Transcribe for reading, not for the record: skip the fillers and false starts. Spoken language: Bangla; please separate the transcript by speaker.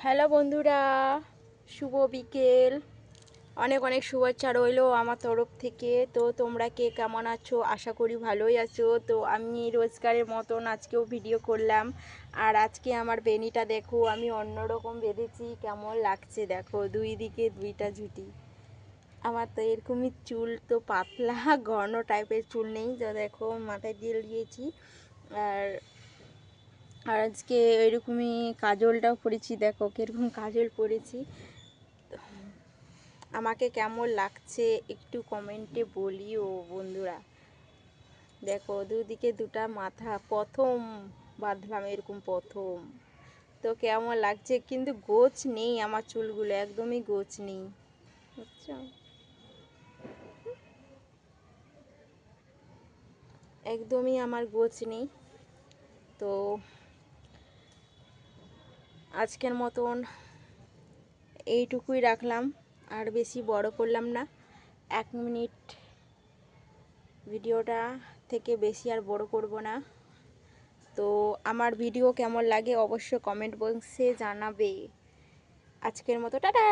Speaker 1: হ্যালো বন্ধুরা, শুভ বিকেল। অনেক অনেক শুভেচ্ছা রইলো আমার তরফ থেকে। তো তোমরা কে কেমন আছো? আশা করি ভালোই আছো। তো আমি রোজগারের মতন আজকেও ভিডিও করলাম। আর আজকে আমার বেনিটা দেখো, আমি অন্যরকম বেঁধেছি। কেমন লাগছে দেখো, দুই দিকে দুইটা ঝুঁটি। আমার তো এরকমই চুল, তো পাতলা ঘন টাইপের চুল নেই, যা দেখো মাথায় দিয়ে দিয়েছি। আর আর আজকে এরকমই কাজলটাও পরেছি, দেখো কীরকম কাজল পরেছি। আমাকে কেমন লাগছে একটু কমেন্টে বলিও বন্ধুরা। দেখো দুদিকে দুটা মাথা, প্রথম বাঁধলাম এরকম প্রথম। তো কেমন লাগছে, কিন্তু গোছ নেই আমার চুলগুলো, একদমই গোছ নেই, বুঝছো? একদমই আমার গোছ নেই। তো আজকের মতন এইটুকুই রাখলাম, আর বেশি বড় করলাম না। 1 মিনিট ভিডিওটা থেকে বেশি আর বড় করব না। তো আমার ভিডিও কেমন লাগে অবশ্যই কমেন্ট বক্সে জানাবে। আজকের মতো টাটা।